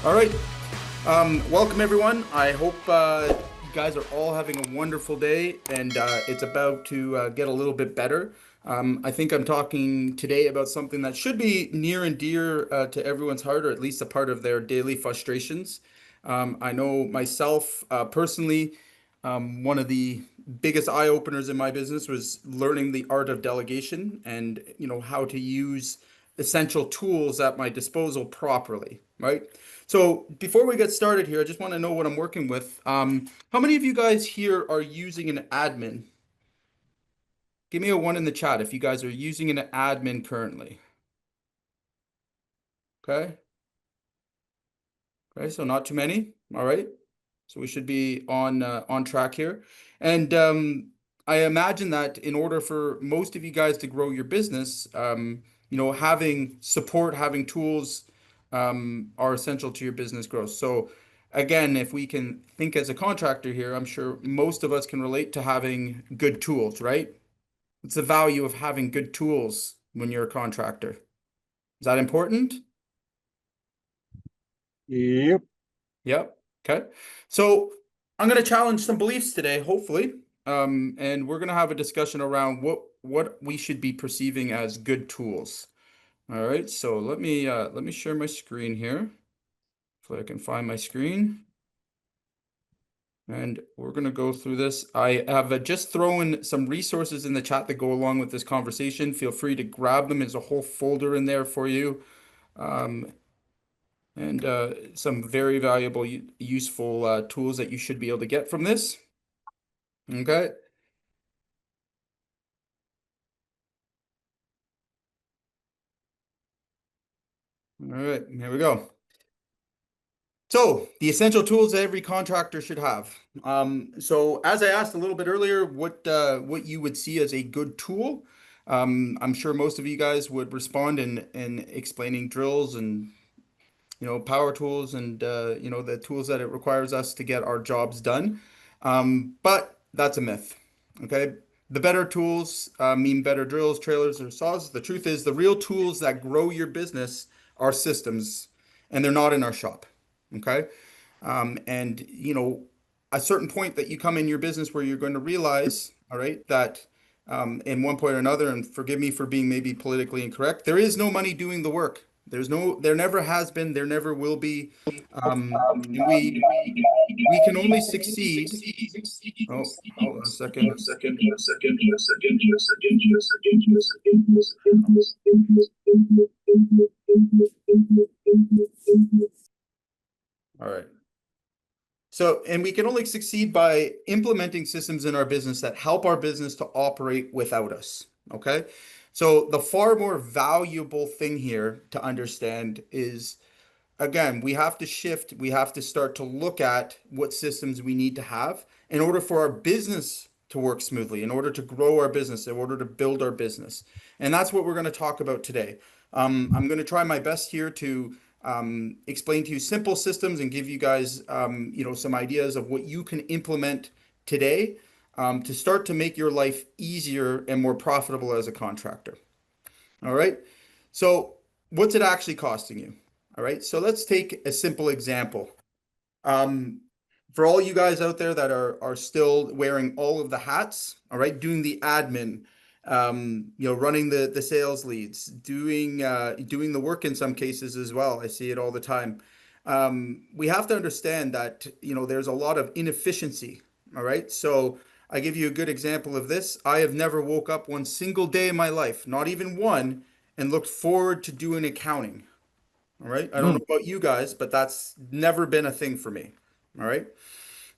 All right. Welcome, everyone. I hope you guys are all having a wonderful day, and it's about to get a little bit better. I think I'm talking today about something that should be near and dear to everyone's heart, or at least a part of their daily frustrations. I know myself personally, one of the biggest eye openers in my business was learning the art of delegation and how to use essential tools at my disposal properly, right? So before we get started here, I just want to know what I'm working with. How many of you guys here are using an admin? Give me a one in the chat if you guys are using an admin currently. Okay. Okay, so not too many. All right. So we should be on track here. And I imagine that in order for most of you guys to grow your business, having support, having tools are essential to your business growth. So again, if we can think as a contractor here, I'm sure most of us can relate to having good tools, right? What's the value of having good tools when you're a contractor? Is that important? Yep. Yep. Okay. So I'm going to challenge some beliefs today, hopefully. And we're going to have a discussion around what we should be perceiving as good tools. All right. So let me share my screen here. Hopefully I can find my screen. And we're going to go through this. I have just thrown some resources in the chat that go along with this conversation. Feel free to grab them. There's a whole folder in there for you. And some very valuable, useful tools that you should be able to get from this. Okay. All right, here we go. So the essential tools that every contractor should have. So as I asked a little bit earlier, what you would see as a good tool, I'm sure most of you guys would respond in explaining drills and power tools and the tools that it requires us to get our jobs done. But that's a myth. Okay. The better tools mean better drills, trailers, or saws. The truth is, the real tools that grow your business are systems, and they're not in our shop. Okay. And a certain point that you come in your business where you're going to realize, all right, that in one point or another, and forgive me for being maybe politically incorrect, there is no money doing the work. There never has been, there never will be. And we can only succeed. Oh, hold on a second. All right. So, and we can only succeed by implementing systems in our business that help our business to operate without us. Okay. So the far more valuable thing here to understand is, again, we have to shift. We have to start to look at what systems we need to have in order for our business to work smoothly, in order to grow our business, in order to build our business. And that's what we're going to talk about today. I'm going to try my best here to explain to you simple systems and give you guys, some ideas of what you can implement today to start to make your life easier and more profitable as a contractor. All right. So what's it actually costing you? All right, so let's take a simple example. For all you guys out there that are still wearing all of the hats, all right, doing the admin, running the sales leads, doing the work in some cases as well. I see it all the time. We have to understand that there's a lot of inefficiency. All right, so I give you a good example of this. I have never woke up one single day in my life, not even one, and looked forward to doing accounting. All right. I don't know about you guys, but that's never been a thing for me. All right.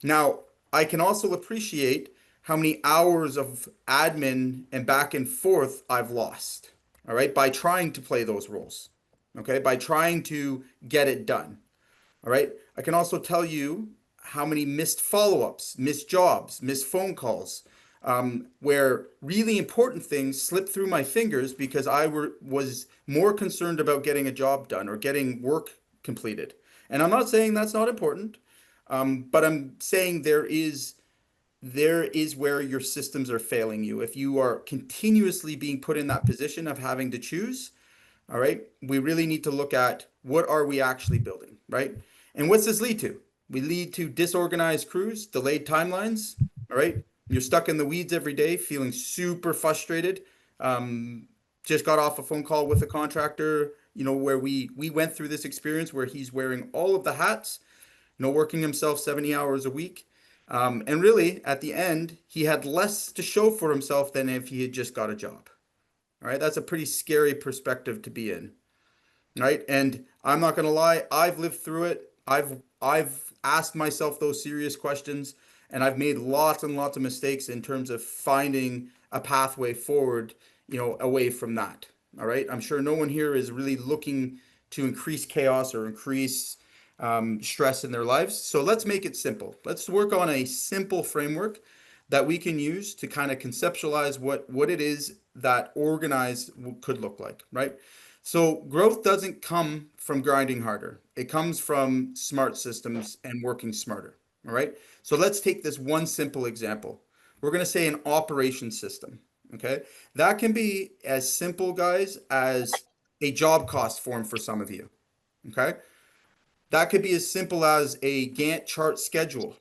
Now, I can also appreciate how many hours of admin and back and forth I've lost. All right. By trying to play those roles. Okay. By trying to get it done. All right. I can also tell you how many missed follow-ups, missed jobs, missed phone calls, where really important things slipped through my fingers because I was more concerned about getting a job done or getting work completed. And I'm not saying that's not important, but I'm saying there is where your systems are failing you. If you are continuously being put in that position of having to choose, all right, we really need to look at what are we actually building, right? And what's this lead to? We lead to disorganized crews, delayed timelines. All right. You're stuck in the weeds every day, feeling super frustrated. Just got off a phone call with a contractor, where we went through this experience where he's wearing all of the hats, working himself 70 hours a week. And really, at the end, he had less to show for himself than if he had just got a job. All right. That's a pretty scary perspective to be in. Right. And I'm not going to lie, I've lived through it. I've asked myself those serious questions, and I've made lots and lots of mistakes in terms of finding a pathway forward, away from that. All right. I'm sure no one here is really looking to increase chaos or increase stress in their lives. So let's make it simple. Let's work on a simple framework that we can use to kind of conceptualize what it is that organized could look like, right? So growth doesn't come from grinding harder. It comes from smart systems and working smarter. All right. So let's take this one simple example. We're going to say an operation system. Okay. That can be as simple, guys, as a job cost form for some of you. Okay. That could be as simple as a Gantt chart schedule.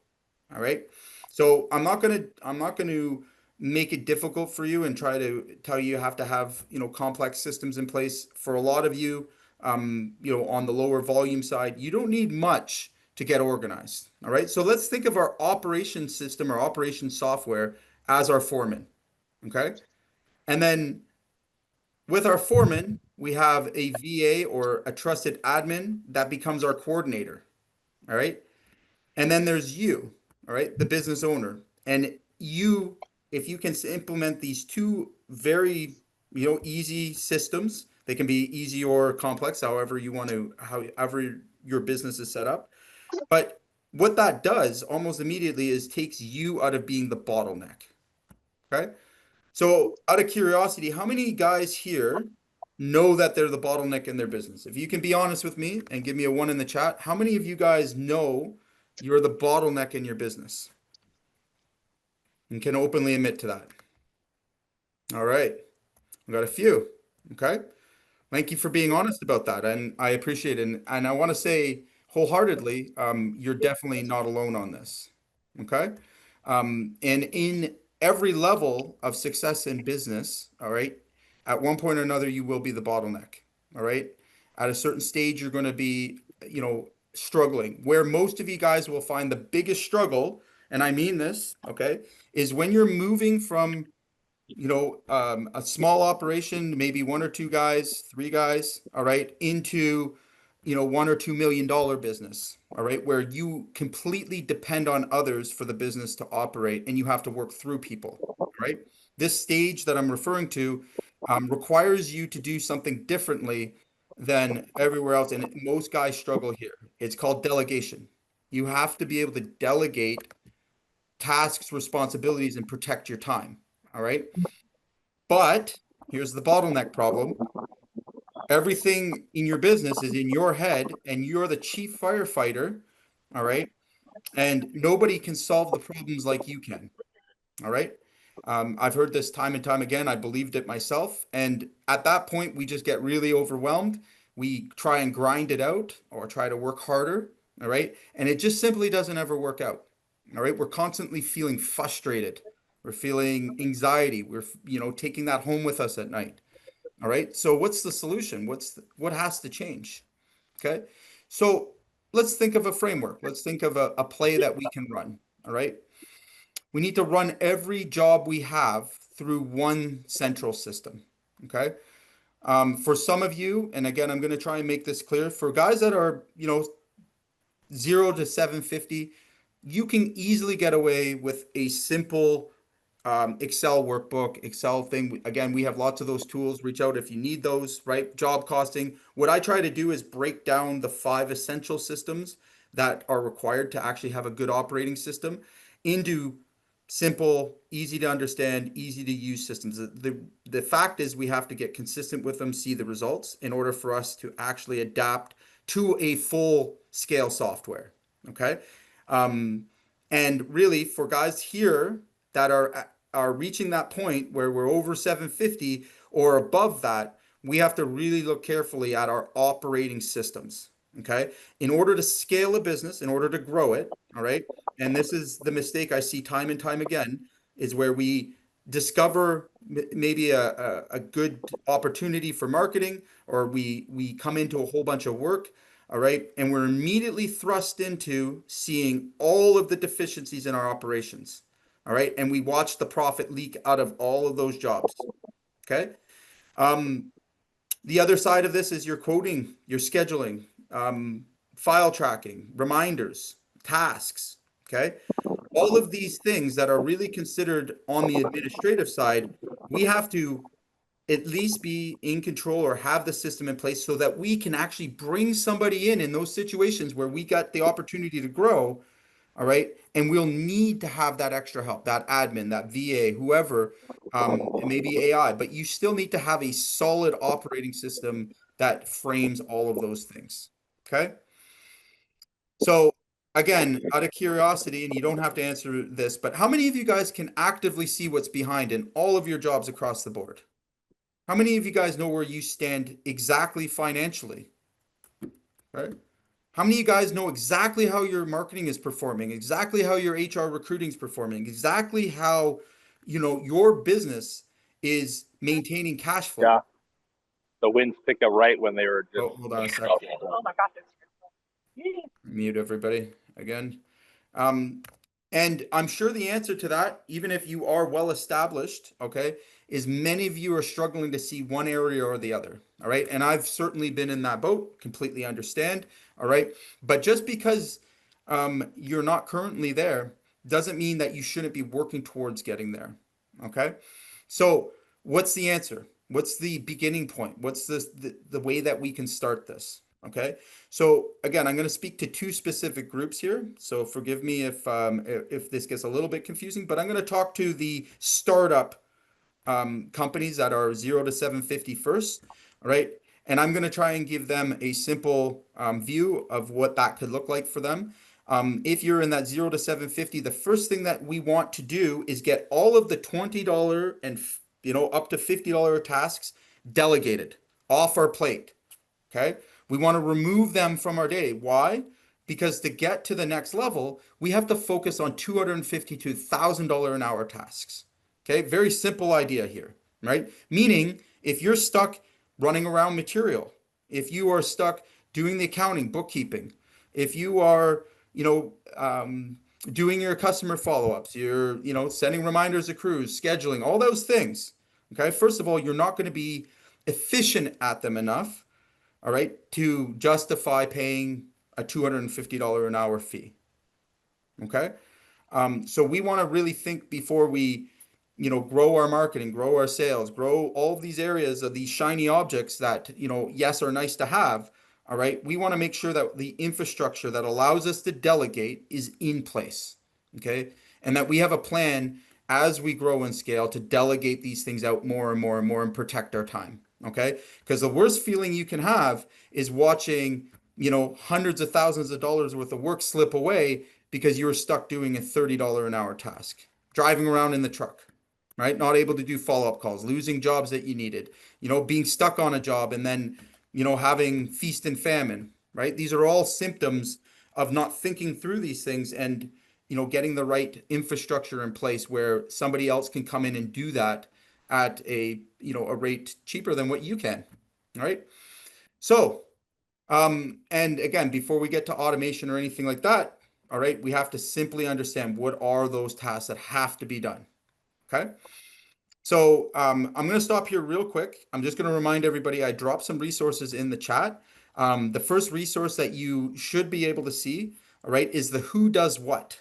All right. So I'm not going to make it difficult for you and try to tell you have to have, complex systems in place. For a lot of you, on the lower volume side, you don't need much to get organized. All right. So let's think of our operation system or operation software as our foreman. Okay. And then with our foreman, we have a VA or a trusted admin that becomes our coordinator. All right. And then there's you, all right, the business owner. And you, if you can implement these two very, easy systems, they can be easy or complex, however your business is set up. But what that does almost immediately is takes you out of being the bottleneck. Okay. So out of curiosity, how many guys here know that they're the bottleneck in their business? If you can be honest with me and give me a 1 in the chat, how many of you guys know you're the bottleneck in your business and can openly admit to that? All right. We got a few. Okay. Thank you for being honest about that. And I appreciate it. And I want to say wholeheartedly, you're definitely not alone on this. Okay. And in every level of success in business, all right, at one point or another, you will be the bottleneck. All right. At a certain stage, you're going to be, struggling. Where most of you guys will find the biggest struggle, and I mean this, okay, is when you're moving from a small operation, maybe 1 or 2 guys, 3 guys, all right, into, $1 or $2 million business, all right, where you completely depend on others for the business to operate and you have to work through people, right? This stage that I'm referring to requires you to do something differently than everywhere else. And most guys struggle here. It's called delegation. You have to be able to delegate tasks, responsibilities, and protect your time. All right. But here's the bottleneck problem. Everything in your business is in your head and you're the chief firefighter. All right. And nobody can solve the problems like you can. All right. I've heard this time and time again. I believed it myself. And at that point, we just get really overwhelmed. We try and grind it out or try to work harder. All right. And it just simply doesn't ever work out. All right. We're constantly feeling frustrated. We're feeling anxiety. We're, taking that home with us at night. All right. So what's the solution? What has to change? Okay. So let's think of a framework. Let's think of a play that we can run. All right. We need to run every job we have through one central system. Okay. For some of you, and again, I'm going to try and make this clear for guys that are, 0 to 750, you can easily get away with a simple Excel workbook, Excel thing. Again, we have lots of those tools. Reach out if you need those, right? Job costing. What I try to do is break down the 5 essential systems that are required to actually have a good operating system into simple, easy to understand, easy to use systems. The fact is we have to get consistent with them, see the results in order for us to actually adapt to a full scale software. Okay. And really for guys here that are reaching that point where we're over 750 or above that, we have to really look carefully at our operating systems. Okay. In order to scale a business, in order to grow it, all right. And this is the mistake I see time and time again, is where we discover maybe a good opportunity for marketing, or we come into a whole bunch of work, all right, and we're immediately thrust into seeing all of the deficiencies in our operations, all right, and we watch the profit leak out of all of those jobs. Okay. The other side of this is your quoting, your scheduling, file tracking, reminders, tasks. Okay. All of these things that are really considered on the administrative side, we have to at least be in control or have the system in place so that we can actually bring somebody in those situations where we got the opportunity to grow. All right. And we'll need to have that extra help, that admin, that VA, whoever, maybe AI, but you still need to have a solid operating system that frames all of those things. Okay. So again, out of curiosity, and you don't have to answer this, but how many of you guys can actively see what's behind in all of your jobs across the board? How many of you guys know where you stand exactly financially? Right? How many of you guys know exactly how your marketing is performing, exactly how your HR recruiting is performing, exactly how, your business is maintaining cash flow? Yeah. The winds picked up right when they were just. Oh, hold on a second. Oh my gosh. Mute everybody again. And I'm sure the answer to that, even if you are well established, okay, is many of you are struggling to see one area or the other. All right. And I've certainly been in that boat, completely understand. All right. But just because you're not currently there doesn't mean that you shouldn't be working towards getting there. Okay. So what's the answer? What's the beginning point? What's the way that we can start this? Okay. So again, I'm going to speak to two specific groups here. So forgive me if this gets a little bit confusing, but I'm going to talk to the startup companies that are 0 to 750 first. All right. And I'm going to try and give them a simple view of what that could look like for them. If you're in that 0 to 750, the first thing that we want to do is get all of the $20 and up to $50 tasks delegated off our plate. Okay. We want to remove them from our day. Why? Because to get to the next level, we have to focus on $250 to $1,000 an hour tasks. Okay. Very simple idea here, right? Meaning if you're stuck running around material, if you are stuck doing the accounting, bookkeeping, if you are, doing your customer follow-ups, you're, sending reminders to crews, scheduling, all those things. Okay. First of all, you're not going to be efficient at them enough, all right, to justify paying a $250 an hour fee. Okay. So we want to really think before we, grow our marketing, grow our sales, grow all of these areas of these shiny objects that, yes, are nice to have. All right. We want to make sure that the infrastructure that allows us to delegate is in place. Okay. And that we have a plan as we grow and scale to delegate these things out more and more and more and protect our time. Okay. Because the worst feeling you can have is watching, hundreds of thousands of dollars worth of work slip away because you were stuck doing a $30 an hour task, driving around in the truck, right? Not able to do follow-up calls, losing jobs that you needed, being stuck on a job and then, having feast and famine, right? These are all symptoms of not thinking through these things and, getting the right infrastructure in place where somebody else can come in and do that at a rate cheaper than what you can. All right. So, and again, before we get to automation or anything like that, all right, we have to simply understand what are those tasks that have to be done. Okay. So I'm going to stop here real quick. I'm just going to remind everybody I dropped some resources in the chat. The first resource that you should be able to see, all right, is the who does what.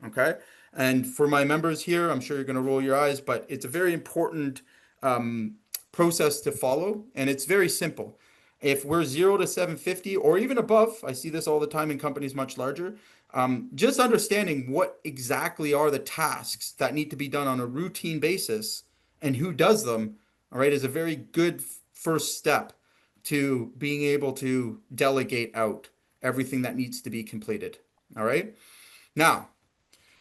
Okay. And for my members here, I'm sure you're going to roll your eyes, but it's a very important process to follow. And it's very simple. If we're 0 to 750 or even above, I see this all the time in companies much larger, just understanding what exactly are the tasks that need to be done on a routine basis and who does them, all right, is a very good first step to being able to delegate out everything that needs to be completed. All right. Now,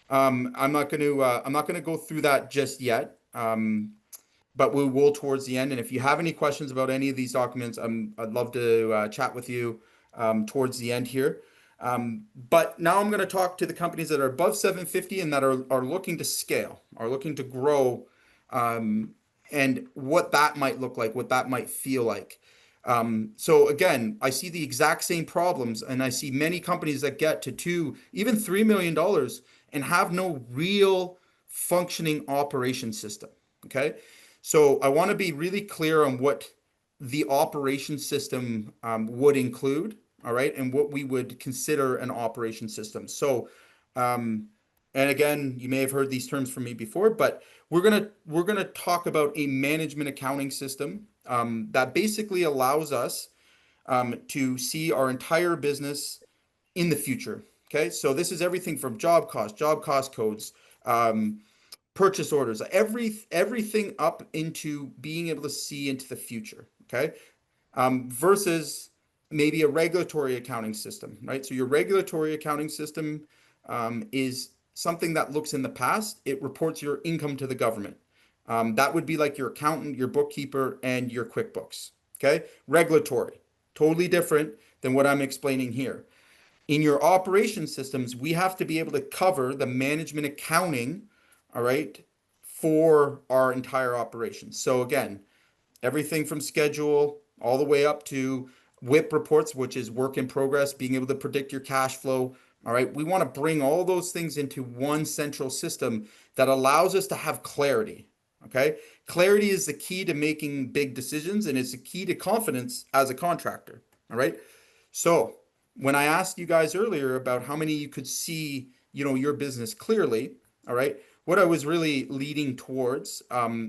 I'm not going to go through that just yet, but we will towards the end. And if you have any questions about any of these documents, I'd love to chat with you. towards the end here. But now I'm going to talk to the companies that are above 750 and that are looking to scale, are looking to grow, and what that might look like, what that might feel like. So again, I see the exact same problems, and I see many companies that get to $2, even $3 million and have no real functioning operation system. Okay. So I want to be really clear on what the operation system would include. All right. And what we would consider an operation system. So, and again, you may have heard these terms from me before, but we're gonna talk about a management accounting system that basically allows us to see our entire business in the future. Okay, so this is everything from job cost codes, purchase orders, everything up into being able to see into the future. Okay, versus maybe a regulatory accounting system, right? So your regulatory accounting system is something that looks in the past. It reports your income to the government. That would be like your accountant, your bookkeeper, and your QuickBooks. Okay, regulatory, totally different than what I'm explaining here. In your operation systems, we have to be able to cover the management accounting, all right, for our entire operation. So again, everything from schedule all the way up to WIP reports, which is work in progress, being able to predict your cash flow. All right, we want to bring all those things into one central system that allows us to have clarity. Okay, clarity is the key to making big decisions, and it's the key to confidence as a contractor. All right, so when I asked you guys earlier about how many you could see, your business clearly, all right, what I was really leading towards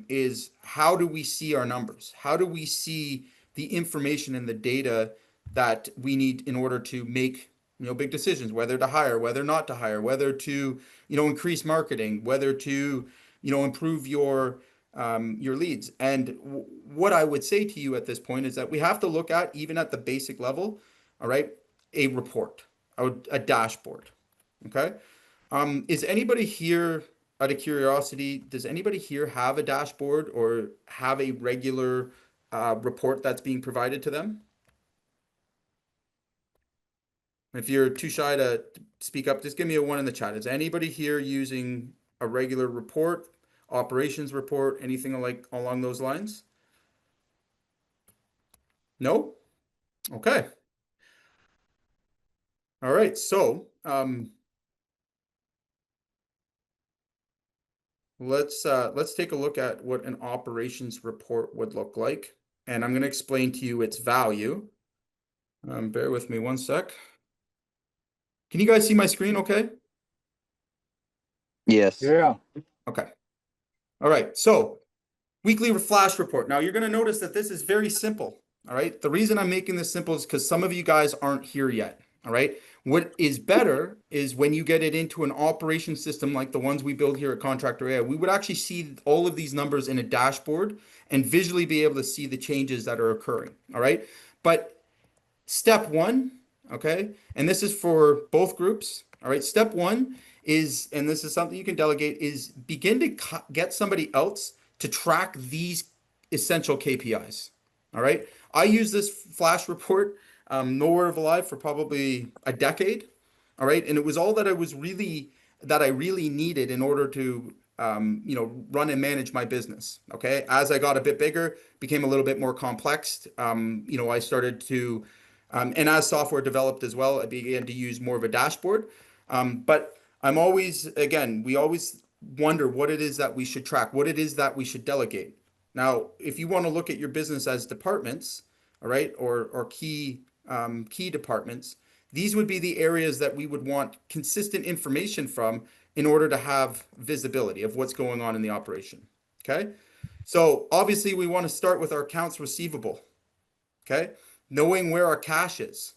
is how do we see our numbers? How do we see the information and the data that we need in order to make, big decisions, whether to hire, whether not to hire, whether to, increase marketing, whether to, improve your leads. And what I would say to you at this point is that we have to look at, even at the basic level, all right, a report, a dashboard. Okay. Is anybody here, out of curiosity, does anybody here have a dashboard or have a regular report that's being provided to them? If you're too shy to speak up, just give me a 1 in the chat. Is anybody here using a regular report, operations report, anything like along those lines? No? Okay. All right. So let's take a look at what an operations report would look like, and I'm going to explain to you its value. Bear with me 1 sec. Can you guys see my screen okay? Yes. Yeah. Okay. All right. So weekly flash report. Now you're going to notice that this is very simple. All right. The reason I'm making this simple is because some of you guys aren't here yet. All right. What is better is when you get it into an operation system like the ones we build here at Contractor AI, we would actually see all of these numbers in a dashboard and visually be able to see the changes that are occurring. All right. But step 1, okay, and this is for both groups. All right. Step 1 is, and this is something you can delegate, is begin to get somebody else to track these essential KPIs. All right. I use this flash report, 𝗨𝗏𝗏 for probably a decade. All right. And it was all that I really needed in order to, run and manage my business. Okay. As I got a bit bigger, became a little bit more complex. I started to, and as software developed as well, I began to use more of a dashboard. But I'm always, again, we always wonder what it is that we should track, what it is that we should delegate. Now, if you want to look at your business as departments, all right, or key departments, these would be the areas that we would want consistent information from in order to have visibility of what's going on in the operation. Okay. So obviously we want to start with our accounts receivable. Okay. Knowing where our cash is.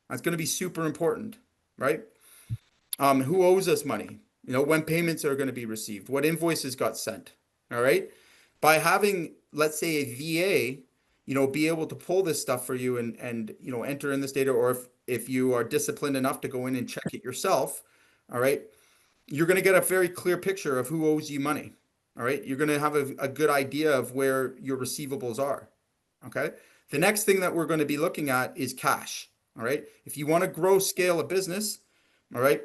That's going to be super important, right? Who owes us money? When payments are going to be received, what invoices got sent. All right. By having, let's say, a VA, be able to pull this stuff for you and enter in this data, or if you are disciplined enough to go in and check it yourself, all right, you're going to get a very clear picture of who owes you money. All right. You're going to have a good idea of where your receivables are. Okay. The next thing that we're going to be looking at is cash. All right. If you want to grow, scale a business, all right,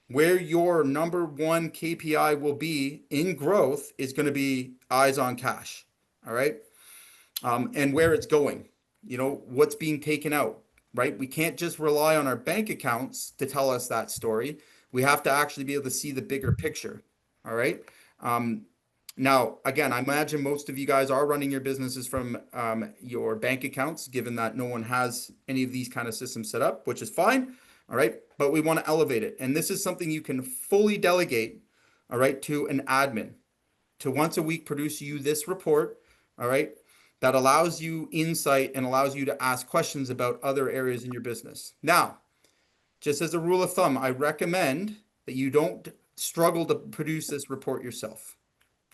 where your number one KPI will be in growth is going to be eyes on cash. All right. And where it's going, what's being taken out, right? We can't just rely on our bank accounts to tell us that story. We have to actually be able to see the bigger picture. All right. Now, again, I imagine most of you guys are running your businesses from your bank accounts, given that no one has any of these kind of systems set up, which is fine. All right. But we want to elevate it. And this is something you can fully delegate, all right, to an admin to once a week produce you this report, all right, that allows you insight and allows you to ask questions about other areas in your business. Now, just as a rule of thumb, I recommend that you don't struggle to produce this report yourself.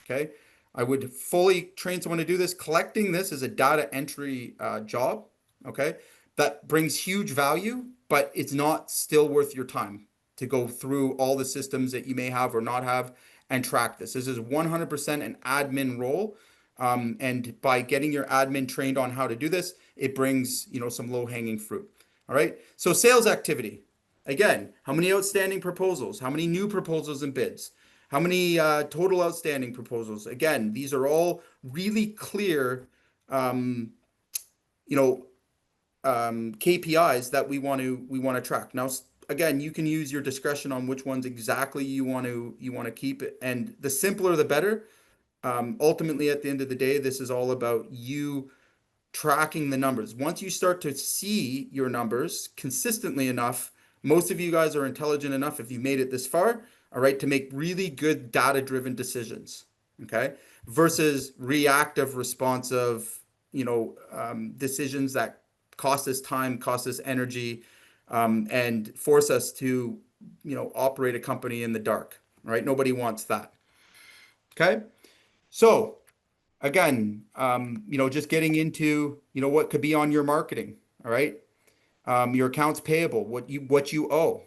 Okay. I would fully train someone to do this. Collecting this is a data entry job. Okay. That brings huge value, but it's not still worth your time to go through all the systems that you may have or not have and track this. This is 100% an admin role. And by getting your admin trained on how to do this, it brings, some low hanging fruit. All right. So sales activity, again, how many outstanding proposals, how many new proposals and bids, how many total outstanding proposals? Again, these are all really clear, KPIs that we want to track. Now, again, you can use your discretion on which ones exactly you want to keep it, and the simpler the better. Ultimately, at the end of the day, this is all about you tracking the numbers. Once you start to see your numbers consistently enough, most of you guys are intelligent enough, if you made it this far, all right, to make really good data-driven decisions, okay, versus reactive, responsive, decisions that cost us time, cost us energy, and force us to, operate a company in the dark, right? Nobody wants that, okay? So again, just getting into, what could be on your marketing, all right? Your accounts payable, what you owe,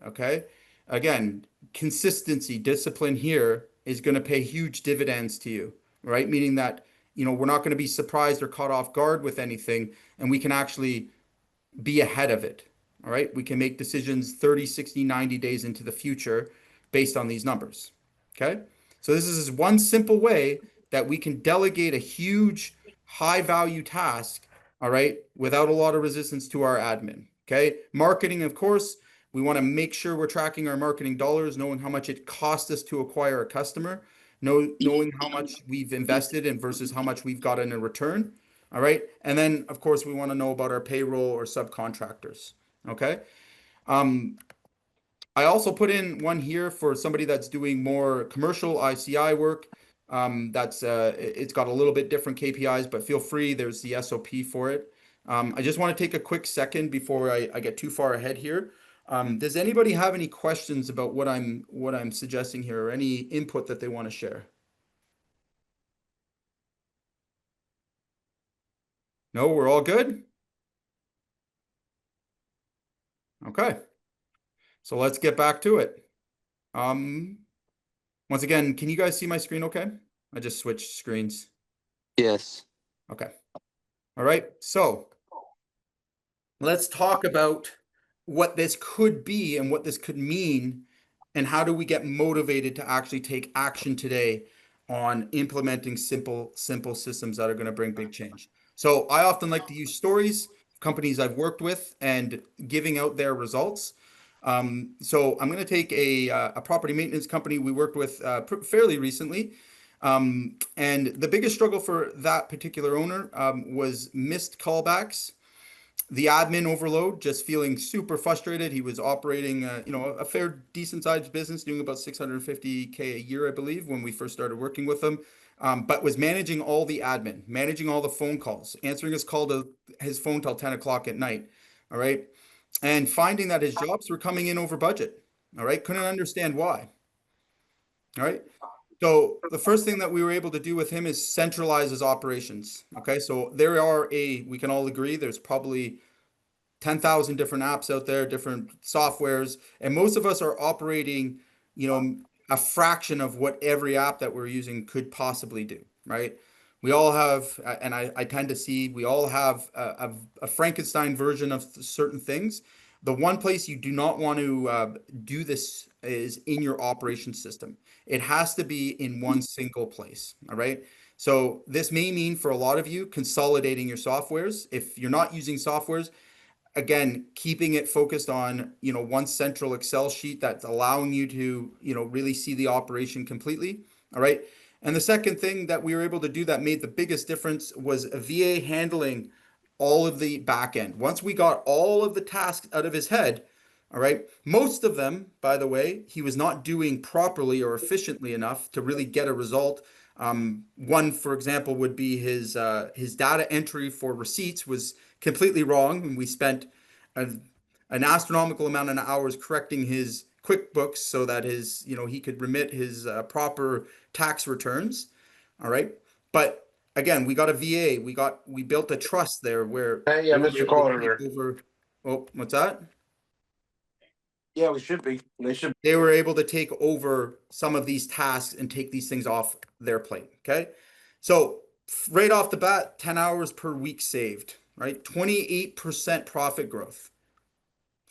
okay? Again, consistency, discipline here is going to pay huge dividends to you, right? Meaning that, we're not going to be surprised or caught off guard with anything, and we can actually be ahead of it, all right? We can make decisions 30, 60, 90 days into the future based on these numbers, okay? So this is one simple way that we can delegate a huge high value task, all right, without a lot of resistance to our admin, okay? Marketing, of course, we want to make sure we're tracking our marketing dollars, knowing how much it costs us to acquire a customer, knowing how much we've invested in versus how much we've gotten in return, all right? And then, of course, we want to know about our payroll or subcontractors, okay? I also put in one here for somebody that's doing more commercial ICI work. It's got a little bit different KPIs, but feel free, there's the SOP for it. I just want to take a quick second before I get too far ahead here. Does anybody have any questions about what I'm suggesting here, or any input that they want to share? No, we're all good? Okay. So let's get back to it. Once again, can you guys see my screen okay? I just switched screens. Yes. Okay. All right. So let's talk about what this could be and what this could mean, and how do we get motivated to actually take action today on implementing simple systems that are going to bring big change. So I often like to use stories, companies I've worked with, and giving out their results. So I'm going to take a property maintenance company we worked with fairly recently. And the biggest struggle for that particular owner was missed callbacks, the admin overload, just feeling super frustrated. He was operating, a fair, decent sized business, doing about 650K a year, I believe, when we first started working with him. But was managing all the admin, managing all the phone calls, answering his phone till 10 o'clock at night. All right. And finding that his jobs were coming in over budget. All right. Couldn't understand why. All right. So the first thing that we were able to do with him is centralize his operations. Okay. So we can all agree there's probably 10,000 different apps out there, different softwares, and most of us are operating, a fraction of what every app that we're using could possibly do, right? We all have, and I tend to see, we all have a Frankenstein version of certain things. The one place you do not want to do this is in your operation system. It has to be in one single place, all right? So this may mean for a lot of you consolidating your softwares. If you're not using softwares, again, keeping it focused on, one central Excel sheet that's allowing you to, really see the operation completely, all right? And the second thing that we were able to do that made the biggest difference was a VA handling all of the back end. Once we got all of the tasks out of his head, all right, most of them, by the way, he was not doing properly or efficiently enough to really get a result. One, for example, would be his data entry for receipts was completely wrong, and we spent an astronomical amount of hours correcting his QuickBooks so that he could remit his proper tax returns. All right. But again, we got a VA, we built a trust there where Yeah, we were Mr. able to Caller. take over. Oh, what's that? Yeah, we should be. They were able to take over some of these tasks and take these things off their plate. Okay. So right off the bat, 10 hours per week saved, right? 28% profit growth.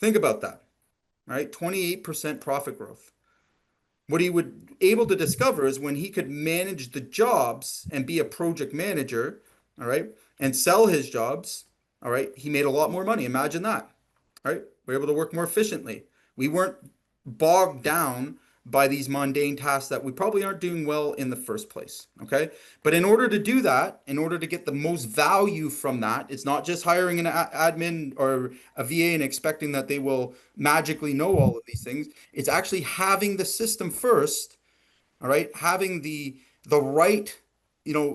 Think about that, right? 28% profit growth. What he would able to discover is when he could manage the jobs and be a project manager, all right, and sell his jobs, all right, he made a lot more money. Imagine that, right? We're able to work more efficiently. We weren't bogged down by these mundane tasks that we probably aren't doing well in the first place, okay? But in order to do that, in order to get the most value from that, it's not just hiring an admin or a VA and expecting that they will magically know all of these things. It's actually having the system first, all right? Having the right,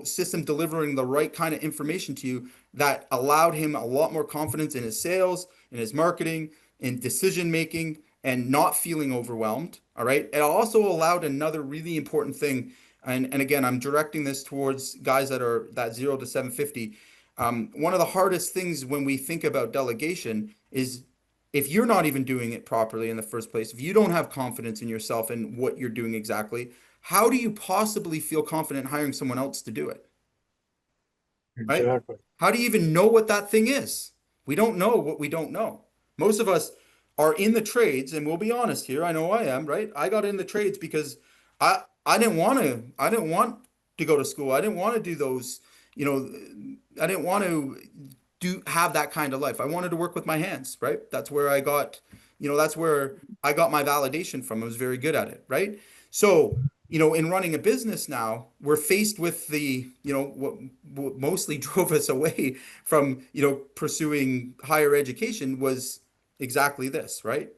system delivering the right kind of information to you that allowed him a lot more confidence in his sales, in his marketing, in decision making, and not feeling overwhelmed. All right. It also allowed another really important thing. And again, I'm directing this towards guys that are that 0 to 750. One of the hardest things when we think about delegation is if you're not even doing it properly in the first place, if you don't have confidence in yourself and what you're doing exactly, how do you possibly feel confident hiring someone else to do it? Right? Exactly. How do you even know what that thing is? We don't know what we don't know. Most of us are in the trades, and we'll be honest here. I know I am, right? I got in the trades because I didn't want to go to school. I didn't want to do those, I didn't want to have that kind of life. I wanted to work with my hands, right? That's where I got, that's where I got my validation from. I was very good at it, right? So, in running a business now, we're faced with what mostly drove us away from, pursuing higher education was exactly this, right?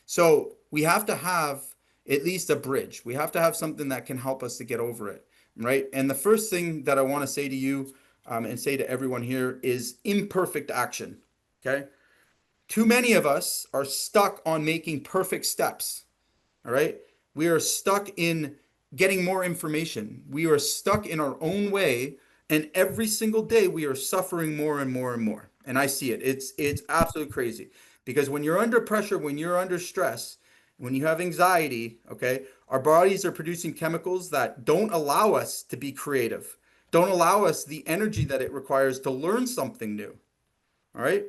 So we have to have at least a bridge. We have to have something that can help us to get over it, right? And the first thing that I want to say to you and say to everyone here is imperfect action, okay? Too many of us are stuck on making perfect steps, all right? We are stuck in getting more information. We are stuck in our own way, and every single day we are suffering more and more and more. And I see it. It's absolutely crazy. Because when you're under pressure, when you're under stress, when you have anxiety, okay, our bodies are producing chemicals that don't allow us to be creative, don't allow us the energy that it requires to learn something new, all right?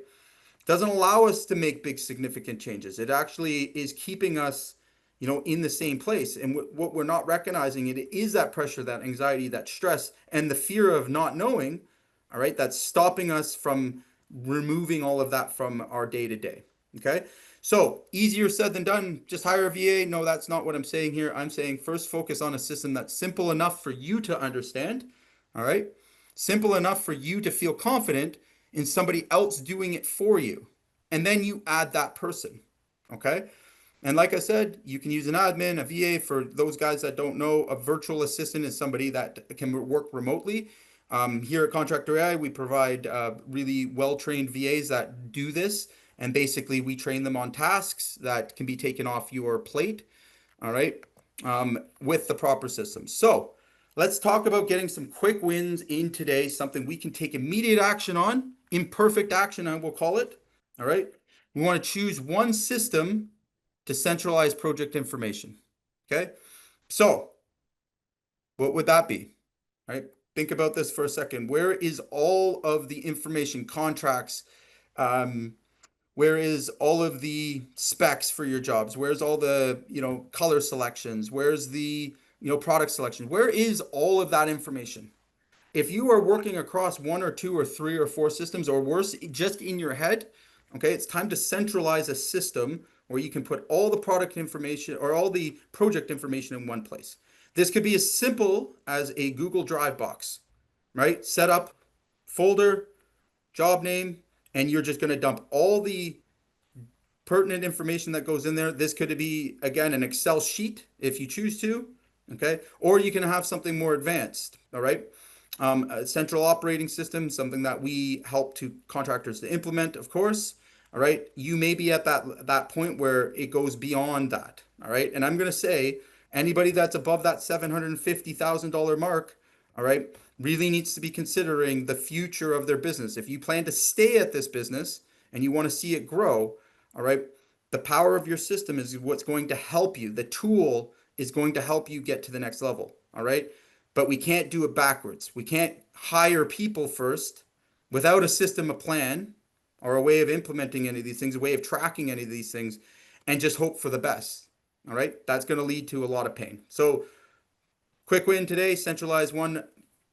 Doesn't allow us to make big significant changes. It actually is keeping us, in the same place. And what we're not recognizing, it is that pressure, that anxiety, that stress, and the fear of not knowing, all right, that's stopping us from removing all of that from our day to day. Okay. So easier said than done. Just hire a VA. No, that's not what I'm saying here. I'm saying first focus on a system that's simple enough for you to understand. All right. Simple enough for you to feel confident in somebody else doing it for you. And then you add that person. Okay. And like I said, you can use an admin, a VA. For those guys that don't know, a virtual assistant is somebody that can work remotely. Here at Contractor AI, we provide really well-trained VAs that do this. And basically, we train them on tasks that can be taken off your plate, all right, with the proper systems. So let's talk about getting some quick wins in today, something we can take immediate action on, imperfect action, I will call it, all right? We want to choose one system to centralize project information, okay? So what would that be, right? think about this for a second. Where is all of the information, contracts? Where is all of the specs for your jobs? Where's all the, color selections? Where's the, product selection? Where is all of that information? If you are working across 1 or 2 or 3 or 4 systems, or worse, just in your head, okay, it's time to centralize a system where you can put all the product information or all the project information in one place. This could be as simple as a Google Drive box, right? Set up, folder, job name, and you're just going to dump all the pertinent information that goes in there. This could be, again, an Excel sheet if you choose to, okay? Or you can have something more advanced, all right? A central operating system, something that we help to contractors to implement, of course, all right? You may be at that point where it goes beyond that, all right? And I'm going to say anybody that's above that $750,000 mark, all right, really needs to be considering the future of their business. If you plan to stay at this business and you want to see it grow, all right, the power of your system is what's going to help you. The tool is going to help you get to the next level, all right? But we can't do it backwards. We can't hire people first without a system, a plan, or a way of implementing any of these things, a way of tracking any of these things, and just hope for the best, all right? That's going to lead to a lot of pain. So quick win today, centralize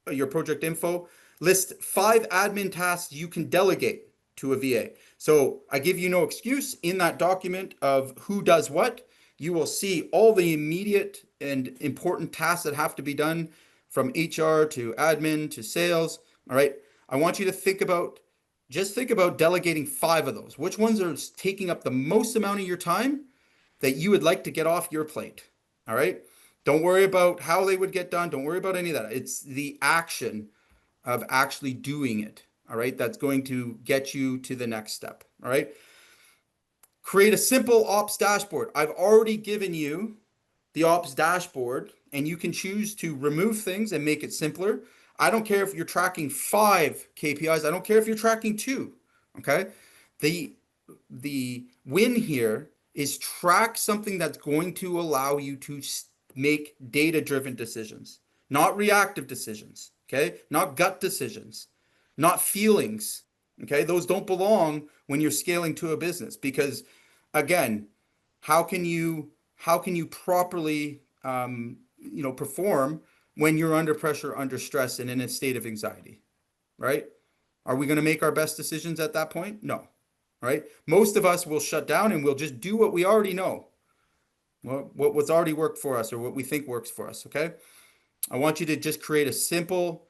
your project info. List 5 admin tasks you can delegate to a VA. So I give you no excuse. In that document of who does what, you will see all the immediate and important tasks that have to be done, from HR to admin to sales. All right. I want you to just think about delegating 5 of those. Which ones are taking up the most amount of your time that you would like to get off your plate? All right. Don't worry about how they would get done. Don't worry about any of that. It's the action of actually doing it. All right. That's going to get you to the next step. All right. Create a simple ops dashboard. I've already given you the ops dashboard, and you can choose to remove things and make it simpler. I don't care if you're tracking 5 KPIs. I don't care if you're tracking 2. Okay. The win here is track something that's going to allow you to make data-driven decisions, not reactive decisions. Okay. Not gut decisions, not feelings. Okay. Those don't belong when you're scaling to a business, because again, how can you properly, perform when you're under pressure, under stress, and in a state of anxiety, right? Are we going to make our best decisions at that point? No, right? Most of us will shut down and we'll just do what we already know, what's already worked for us, or what we think works for us, okay? I want you to just create a simple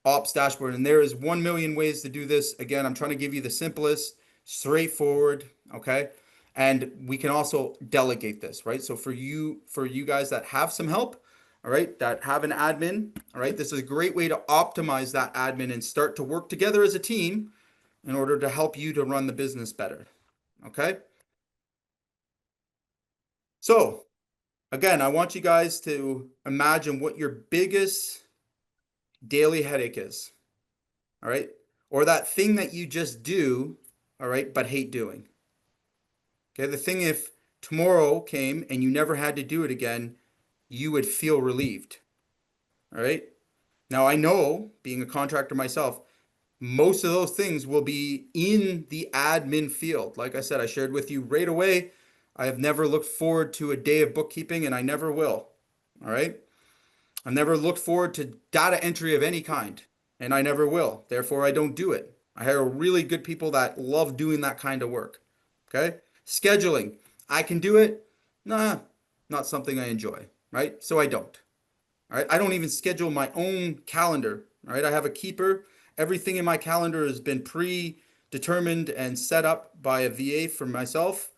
ops dashboard, and there is 1 million ways to do this. Again, I'm trying to give you the simplest, straightforward, okay? And we can also delegate this, right? So for you guys that have some help, all right, that have an admin, all right, this is a great way to optimize that admin and start to work together as a team in order to help you to run the business better, okay? So again, I want you guys to imagine what your biggest daily headache is, all right? Or that thing that you just do, all right, but hate doing. Okay, the thing, if tomorrow came and you never had to do it again, you would feel relieved. All right. Now, I know, being a contractor myself, most of those things will be in the admin field. Like I said, I shared with you right away, I have never looked forward to a day of bookkeeping, and I never will. All right. I've never looked forward to data entry of any kind, and I never will. Therefore, I don't do it. I hire really good people that love doing that kind of work. Okay. Scheduling, I can do it. Nah, not something I enjoy, right? So I don't. All right. I don't even schedule my own calendar. All right. I have a keeper. Everything in my calendar has been predetermined and set up by a VA for myself.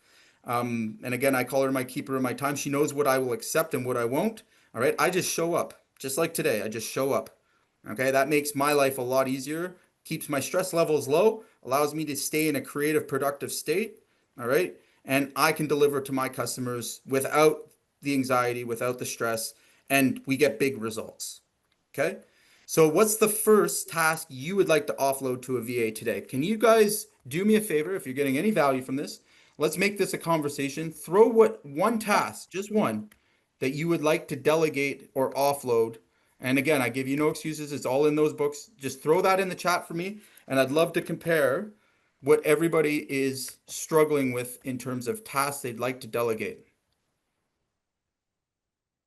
And again, I call her my keeper of my time. She knows what I will accept and what I won't. All right. I just show up, just like today. I just show up. Okay. That makes my life a lot easier, keeps my stress levels low, allows me to stay in a creative, productive state. All right. And I can deliver to my customers without the anxiety, without the stress, and we get big results. Okay. So what's the first task you would like to offload to a VA today? Can you guys do me a favor? If you're getting any value from this, let's make this a conversation. Throw one task, just one, that you would like to delegate or offload, And again, I give you no excuses. It's all in those books. Just throw that in the chat for me. And I'd love to compare what everybody is struggling with in terms of tasks they'd like to delegate.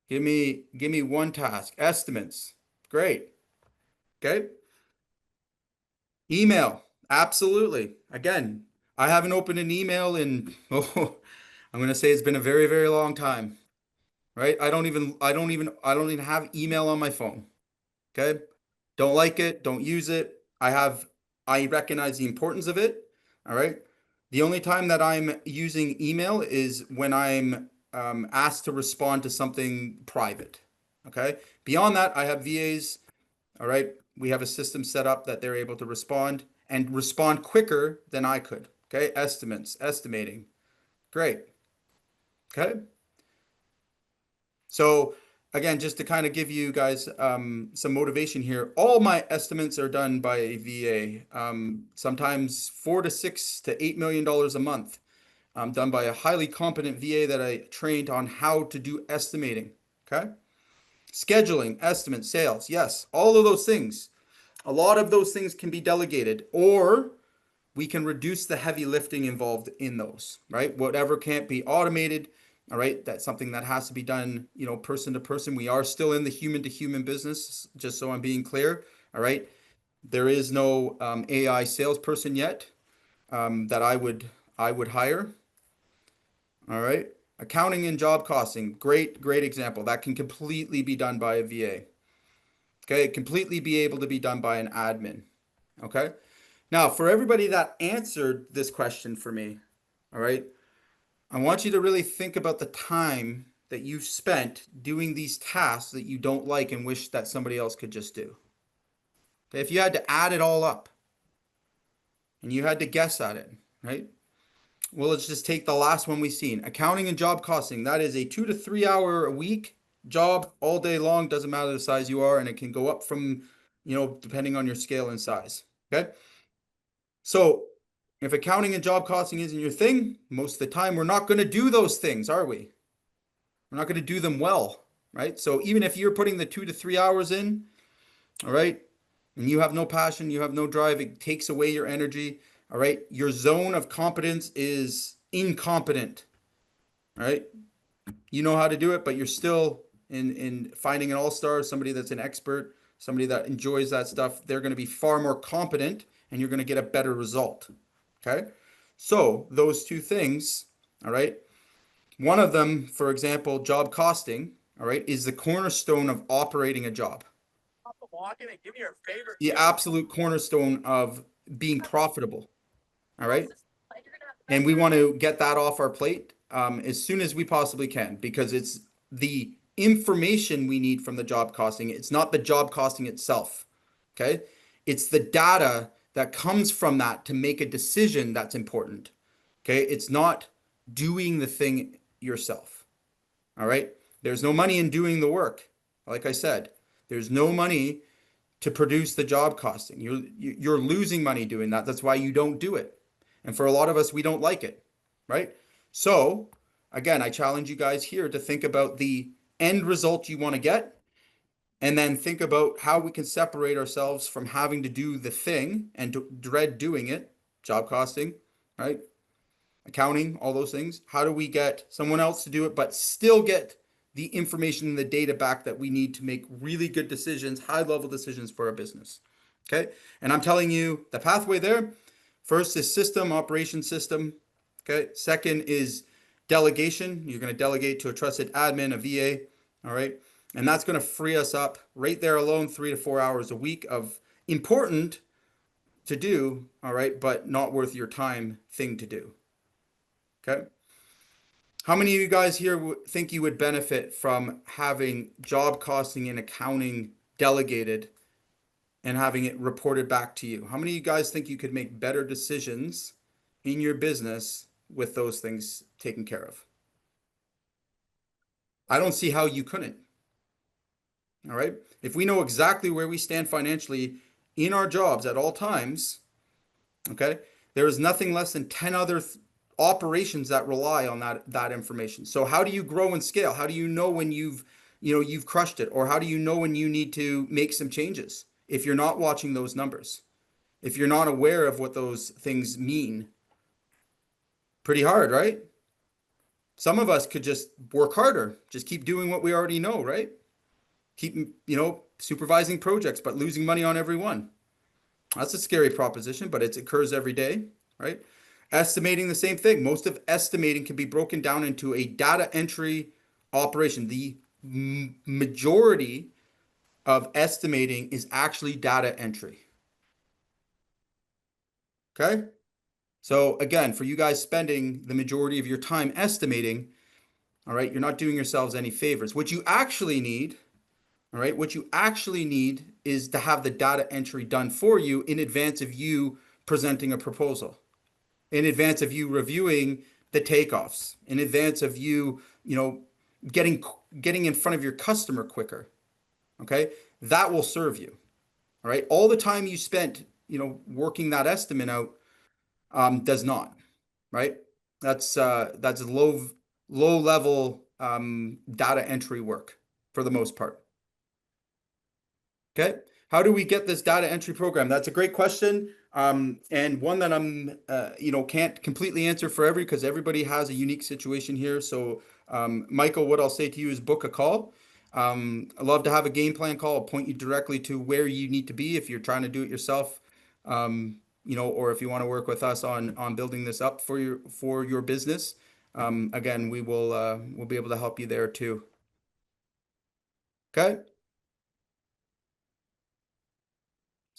Give me one task. Estimates. Great. Okay. Email. Absolutely. Again, I haven't opened an email in, oh, I'm going to say it's been a very, very long time, right? I don't even have email on my phone. Okay. Don't like it. Don't use it. I recognize the importance of it. All right. The only time that I'm using email is when I'm asked to respond to something private. Okay. Beyond that, I have VAs. All right. We have a system set up that they're able to respond and respond quicker than I could. Okay. Estimates, estimating. Great. Okay. So again, just to kind of give you guys some motivation here, all my estimates are done by a VA, sometimes $4 to $6 to $8 million a month, done by a highly competent VA that I trained on how to do estimating. Okay. Scheduling, estimate, sales. Yes, all of those things. A lot of those things can be delegated, or we can reduce the heavy lifting involved in those, right? Whatever can't be automated, all right, that's something that has to be done, you know, person to person. We are still in the human to human business, just so I'm being clear, all right? There is no AI salesperson yet that I would hire, all right? Accounting and job costing, great example. That can completely be done by a VA. Okay, completely be able to be done by an admin. Okay. Now, for everybody that answered this question for me, all right, I want you to really think about the time that you've spent doing these tasks that you don't like and wish that somebody else could just do. Okay, if you had to add it all up and you had to guess at it, right? Well, let's just take the last one we've seen. Accounting and job costing. That is a 2 to 3 hour a week job all day long. Doesn't matter the size you are, and it can go up from, you know, depending on your scale and size. Okay. So if accounting and job costing isn't your thing, most of the time we're not going to do those things, are we? We're not going to do them well, right? So even if you're putting the 2 to 3 hours in, all right, and you have no passion, you have no drive, it takes away your energy. All right. Your zone of competence is incompetent. All right. You know how to do it, but you're still in finding an all-star, somebody that's an expert, somebody that enjoys that stuff. They're going to be far more competent and you're going to get a better result. Okay. So those two things, all right. One of them, for example, job costing, all right, is the cornerstone of operating a job. The absolute cornerstone of being profitable. All right. And we want to get that off our plate as soon as we possibly can, because it's the information we need from the job costing. It's not the job costing itself. Okay. It's the data that comes from that to make a decision that's important. Okay. It's not doing the thing yourself. All right. There's no money in doing the work. Like I said, there's no money to produce the job costing. You're losing money doing that. That's why you don't do it. And for a lot of us, we don't like it, right? So again, I challenge you guys here to think about the end result you want to get, and then think about how we can separate ourselves from having to do the thing and to dread doing it, job costing, right? Accounting, all those things. How do we get someone else to do it, but still get the information and the data back that we need to make really good decisions, high-level decisions for our business, okay? And I'm telling you, the pathway there, first is system, operation system. Okay. Second is delegation. You're going to delegate to a trusted admin, a VA. All right. And that's going to free us up right there alone, 3 to 4 hours a week of important to do. All right. But not worth your time thing to do. Okay. How many of you guys here think you would benefit from having job costing and accounting delegated and having it reported back to you? How many of you guys think you could make better decisions in your business with those things taken care of? I don't see how you couldn't. All right. If we know exactly where we stand financially in our jobs at all times, okay, there is nothing less than 10 other operations that rely on that information. So how do you grow and scale? How do you know when you've you've crushed it? Or how do you know when you need to make some changes if you're not watching those numbers? If you're not aware of what those things mean? Pretty hard, right? Some of us could just work harder, just keep doing what we already know, right? Keep, supervising projects, but losing money on every one. That's a scary proposition, but it occurs every day, right? Estimating, the same thing. Most of estimating can be broken down into a data entry operation. The majority of estimating is actually data entry. Okay? So again, for you guys spending the majority of your time estimating, all right, you're not doing yourselves any favors. What you actually need, all right, what you actually need is to have the data entry done for you in advance of you presenting a proposal, in advance of you reviewing the takeoffs, in advance of you, getting in front of your customer quicker. Okay, that will serve you. All right, all the time you spent, working that estimate out, does not. Right, that's low level data entry work for the most part. Okay, how do we get this data entry program? That's a great question, and one that I'm, can't completely answer for because everybody has a unique situation here. So, Michael, what I'll say to you is book a call. I'd love to have a game plan call. I'll point you directly to where you need to be if you're trying to do it yourself, or if you want to work with us on building this up for your business. Again, we'll be able to help you there too. Okay.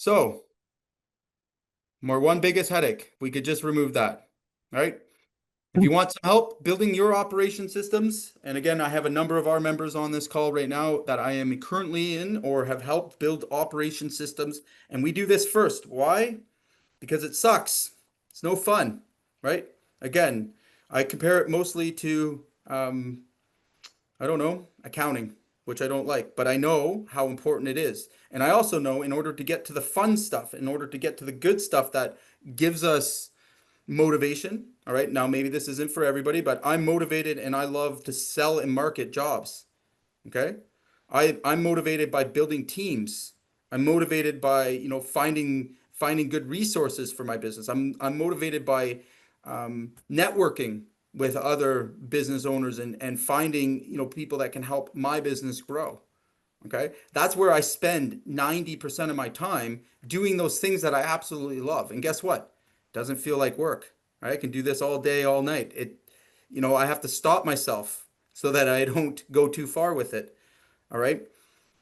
So, more one biggest headache. We could just remove that, right? If you want some help building your operation systems, and again, I have a number of our members on this call right now that I am currently in or have helped build operation systems, and we do this first. Why? Because it sucks. It's no fun, right? Again, I compare it mostly to, accounting, which I don't like, but I know how important it is. And I also know in order to get to the fun stuff, in order to get to the good stuff that gives us motivation, all right, now maybe this isn't for everybody, but I'm motivated and I love to sell and market jobs, okay? I'm motivated by building teams. I'm motivated by, finding good resources for my business. I'm motivated by networking with other business owners and finding, people that can help my business grow. Okay, that's where I spend 90% of my time doing those things that I absolutely love. And guess what? It doesn't feel like work. Right? I can do this all day, all night. I have to stop myself so that I don't go too far with it. All right.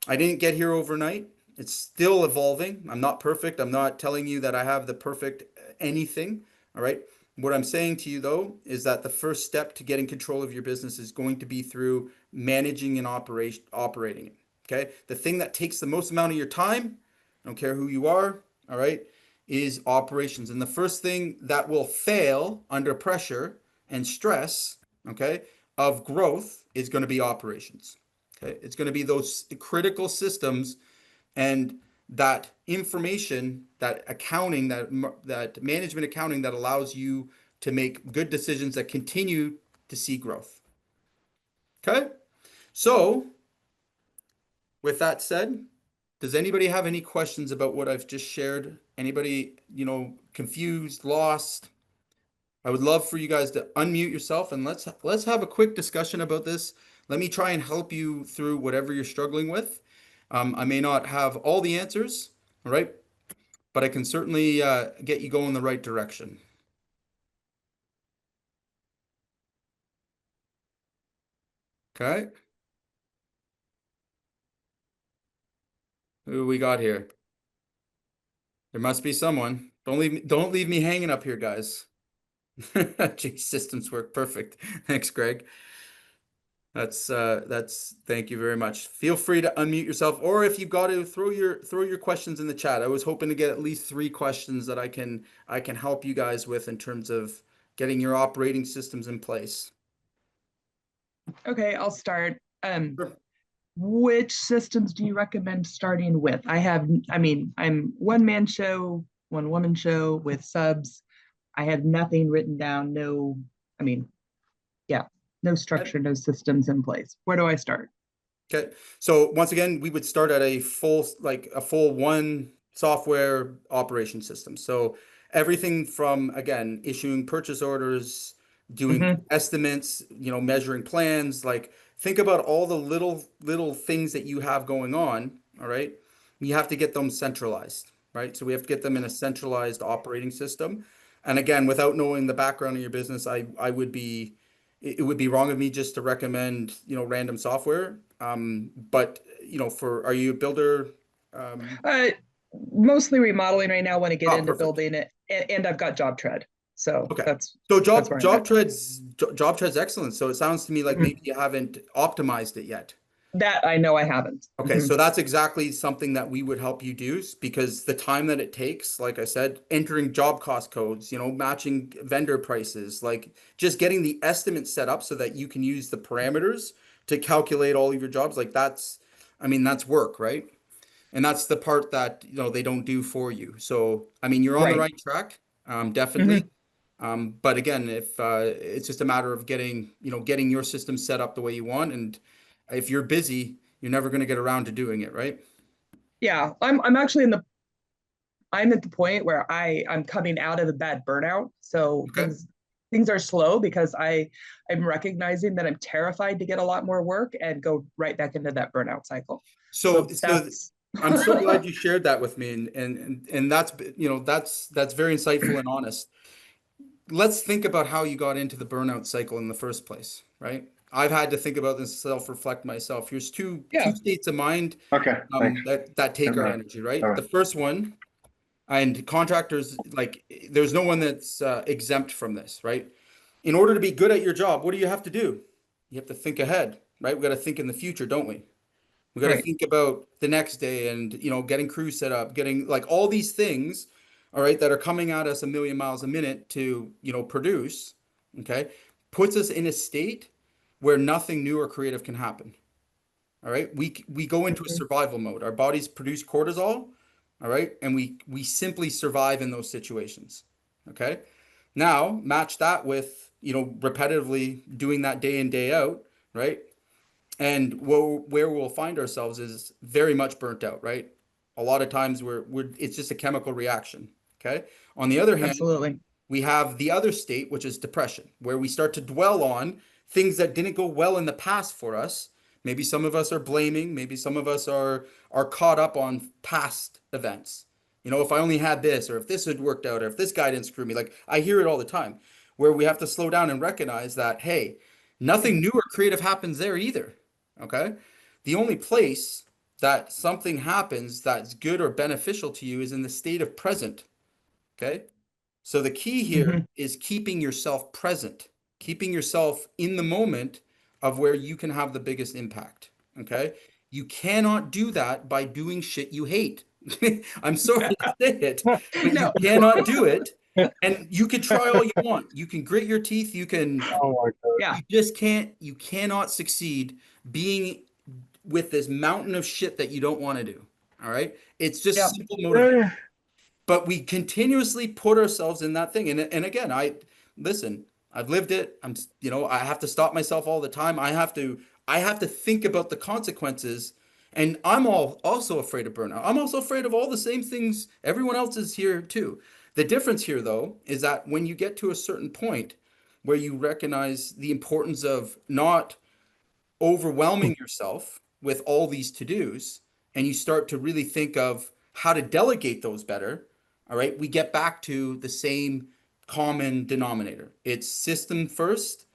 I didn't get here overnight. It's still evolving. I'm not perfect. I'm not telling you that I have the perfect anything. All right. What I'm saying to you, though, is that the first step to getting control of your business is going to be through managing and operating it. Okay. The thing that takes the most amount of your time, I don't care who you are, all right, is operations. And the first thing that will fail under pressure and stress, okay, of growth is going to be operations. Okay. It's going to be those critical systems and that information, that accounting, that management accounting that allows you to make good decisions that continue to see growth. Okay. So, with that said, does anybody have any questions about what I've just shared? Anybody, confused, lost? I would love for you guys to unmute yourself and let's have a quick discussion about this. Let me try and help you through whatever you're struggling with. I may not have all the answers, all right, but I can certainly get you going the right direction. Okay. Who we got here? There must be someone. Don't leave me hanging up here, guys. Gee, systems work perfect. Thanks, Greg. That's thank you very much. Feel free to unmute yourself, or if you've got to throw your questions in the chat. I was hoping to get at least 3 questions that I can help you guys with in terms of getting your operating systems in place. Okay, I'll start. Sure. Which systems do you recommend starting with? I'm one-man show, one-woman show with subs. I have nothing written down, no structure, no systems in place. Where do I start? Okay. So once again, we would start at a full one software operation system. So everything from, again, issuing purchase orders, doing Mhm. estimates, measuring plans, like think about all the little things that you have going on. All right. You have to get them centralized, right? So we have to get them in a centralized operating system. And again, without knowing the background of your business, I would be, it would be wrong of me just to recommend, random software. But are you a builder? Uh, Mostly remodeling right now. Want to get into Perfect. building it, and I've got job tread. So Okay. that's So that's where I'm at. job tread's excellent. So it sounds to me like Mhm. maybe you haven't optimized it yet. That I know I haven't. Okay, Mhm. so that's exactly something that we would help you do because the time that it takes, like I said, entering job cost codes, matching vendor prices, like just getting the estimate set up so that you can use the parameters to calculate all of your jobs, like that's work, right? And that's the part that, they don't do for you. So, I mean, you're on the Right. right track, definitely. Mhm. But again, if it's just a matter of getting your system set up the way you want, and if you're busy, you're never going to get around to doing it, right? Yeah, I'm actually I'm at the point where I'm coming out of a bad burnout. So Okay. things are slow because I'm recognizing that I'm terrified to get a lot more work and go right back into that burnout cycle. So That's I'm so glad you shared that with me, and that's that's very insightful and honest. Let's think about how you got into the burnout cycle in the first place, right? I've had to think about this, self-reflect myself. Here's two yeah. states of mind Okay, thanks. that take our Never mind. energy, right? All right. The first one, and contractors, like, there's no one that's exempt from this, right? In order to be good at your job, what do you have to do? You have to think ahead, right? We got to think in the future, don't we? We got to Right. think about the next day and, getting crews set up, getting like all these things, all right, that are coming at us a million miles a minute to, produce, okay, puts us in a state where nothing new or creative can happen. All right. We go into a Mhm. survival mode. Our bodies produce cortisol, all right, and we simply survive in those situations. Okay. Now match that with, repetitively doing that day in, day out, right? And where we'll find ourselves is very much burnt out, right? A lot of times it's just a chemical reaction. Okay. On the other hand, Absolutely. we have the other state, which is depression, where we start to dwell on things that didn't go well in the past for us. Maybe some of us are blaming, maybe some of us are caught up on past events. If I only had this, or if this had worked out, or if this guy didn't screw me, like I hear it all the time, where we have to slow down and recognize that, hey, nothing new or creative happens there either. Okay. The only place that something happens that's good or beneficial to you is in the state of present. Okay. So the key here Mhm. is keeping yourself present, keeping yourself in the moment of where you can have the biggest impact. Okay. You cannot do that by doing shit you hate. I'm sorry to say it, but you No. cannot do it. And you can try all you want. You can grit your teeth. Oh my God. Yeah. You just can't, you cannot succeed being with this mountain of shit that you don't want to do. All right. It's Yeah. just simple motivation. But we continuously put ourselves in that thing. And again, listen, I've lived it. I have to stop myself all the time. I have to think about the consequences. And I'm also afraid of burnout. I'm also afraid of all the same things everyone else is here too. The difference here, though, is that when you get to a certain point where you recognize the importance of not overwhelming yourself with all these to-dos, and you start to really think of how to delegate those better, all right, we get back to the same common denominator. It's system first,